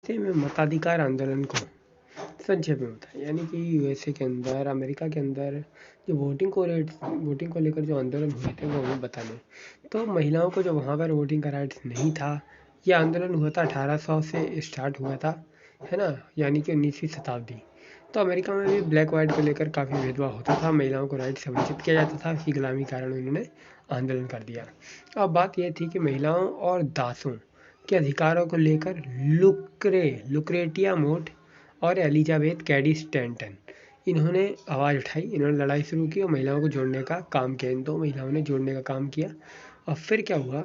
रिश्ते में मताधिकार आंदोलन को संक्षेप में बताएं। यानी कि यूएसए के अंदर, अमेरिका के अंदर जो वोटिंग को लेकर जो आंदोलन हुए थे वो हमें बताने। तो महिलाओं को जो वहाँ पर वोटिंग का राइट्स नहीं था, ये आंदोलन हुआ था 1800 से स्टार्ट हुआ था, है ना, यानी कि 19वीं शताब्दी। तो अमेरिका में भी ब्लैक वाइट को लेकर काफ़ी भेदभाव होता था, महिलाओं को राइट से वंचित किया जाता था, इसी गुलामी के कारण उन्होंने आंदोलन कर दिया। अब बात यह थी कि महिलाओं और दासों के अधिकारों को लेकर लुक्रेटिया मोट और एलिजाबेथ कैडी स्टैंटन, इन्होंने आवाज़ उठाई, इन्होंने लड़ाई शुरू की और महिलाओं को जोड़ने का काम किया। इन दो महिलाओं ने जोड़ने का काम किया। और फिर क्या हुआ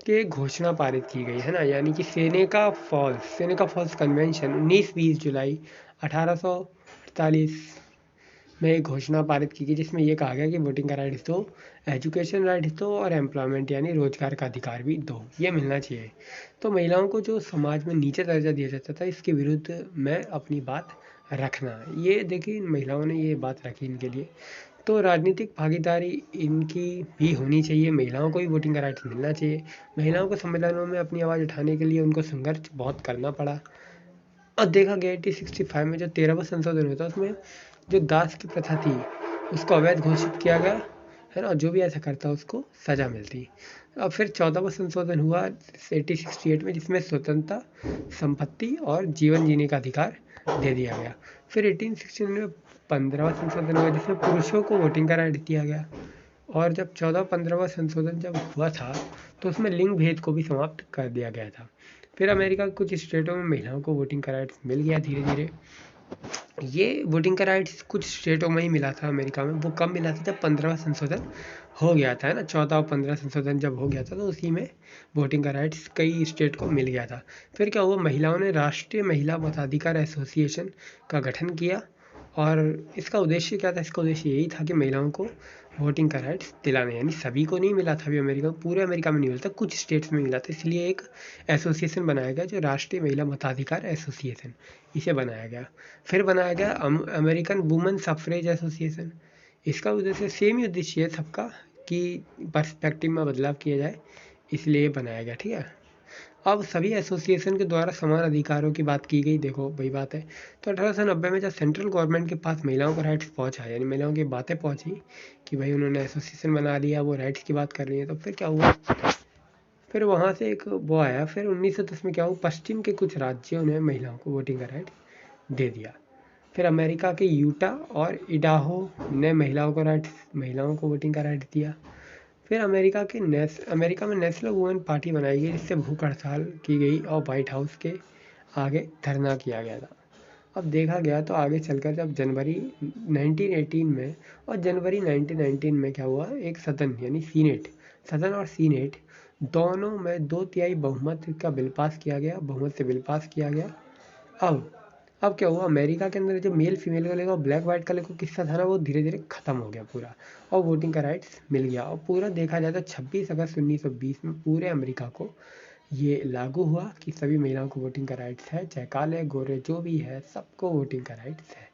कि घोषणा पारित की गई, है ना, यानी कि सेनेका फॉल्स कन्वेंशन 19-20 जुलाई 1848 में एक घोषणा पारित की गई, जिसमें यह कहा गया कि वोटिंग का राइट्स दो, एजुकेशन राइट्स दो और एम्प्लॉयमेंट यानी रोजगार का अधिकार भी दो, ये मिलना चाहिए। तो महिलाओं को जो समाज में नीचे दर्जा दिया जाता था, इसके विरुद्ध में अपनी बात रखना, ये देखिए इन महिलाओं ने ये बात रखी इनके लिए। तो राजनीतिक भागीदारी इनकी भी होनी चाहिए, महिलाओं को भी वोटिंग का राइट मिलना चाहिए। महिलाओं को संविधानों में अपनी आवाज़ उठाने के लिए उनको संघर्ष बहुत करना पड़ा। और देखा गया 1865 में जो 13वां संशोधन हुआ था, उसमें जो दास की प्रथा थी उसको अवैध घोषित किया गया, है ना, जो भी ऐसा करता उसको सज़ा मिलती। अब फिर 14वां संशोधन हुआ 1868 में, जिसमें स्वतंत्रता, संपत्ति और जीवन जीने का अधिकार दे दिया गया। फिर 1869 में 15वां संशोधन हुआ, जिसमें पुरुषों को वोटिंग का राइट दिया गया। और जब 14-15वां संशोधन जब हुआ था, तो उसमें लिंग भेद को भी समाप्त कर दिया गया था। फिर अमेरिका के कुछ स्टेटों में महिलाओं को वोटिंग का राइट्स मिल गया धीरे धीरे। ये वोटिंग का राइट्स कुछ स्टेटों में ही मिला था अमेरिका में, वो कब मिला था जब 15वां संशोधन हो गया था, है ना, 14 और 15 संशोधन जब हो गया था, तो उसी में वोटिंग का राइट्स कई स्टेट को मिल गया था। फिर क्या हुआ, महिलाओं ने राष्ट्रीय महिला मताधिकार एसोसिएशन का गठन किया। और इसका उद्देश्य क्या था, इसका उद्देश्य यही था कि महिलाओं को वोटिंग का राइट्स दिलाना, यानी सभी को नहीं मिला था अभी अमेरिका, पूरे अमेरिका में नहीं मिला था, कुछ स्टेट्स में मिला था, इसलिए एक एसोसिएशन बनाया गया जो राष्ट्रीय महिला मताधिकार एसोसिएशन, इसे बनाया गया। फिर बनाया गया अमेरिकन वुमेन सफरेज एसोसिएशन। इसका उद्देश्य सेम ही उद्देश्य है सबका, कि पर्सपेक्टिव में बदलाव किया जाए, इसलिए बनाया गया, ठीक है। अब सभी एसोसिएशन के द्वारा समान अधिकारों की बात की गई। देखो वही बात है। तो 1890 में जब सेंट्रल गवर्नमेंट के पास महिलाओं का राइट्स पहुंचा, यानी महिलाओं की बातें पहुंची कि भाई उन्होंने एसोसिएशन बना लिया, वो राइट्स की बात कर रही है, तो फिर क्या हुआ, फिर वहाँ से एक वो आया। फिर 1910 में क्या हुआ, पश्चिम के कुछ राज्यों ने महिलाओं को वोटिंग का राइट दे दिया। फिर अमेरिका के यूटा और इडाहो ने महिलाओं को वोटिंग का राइट दिया। फिर अमेरिका में नेशनल वुमेन पार्टी बनाई गई, जिससे भूख हड़ताल की गई और व्हाइट हाउस के आगे धरना किया गया था। अब देखा गया तो आगे चलकर जब जनवरी 1918 में और जनवरी 1919 में क्या हुआ, एक सदन यानी सदन और सीनेट दोनों में 2/3 बहुमत से बिल पास किया गया। अब क्या हुआ, अमेरिका के अंदर जो मेल फीमेल को लेकर ब्लैक वाइट का लेकर किस्सा था ना, वो धीरे धीरे खत्म हो गया पूरा, और वोटिंग का राइट्स मिल गया। और पूरा देखा जाए तो 26 अगस्त 1920 में पूरे अमेरिका को ये लागू हुआ कि सभी महिलाओं को वोटिंग का राइट्स है, चाहे काले गोरे जो भी है, सबको वोटिंग का राइट्स है।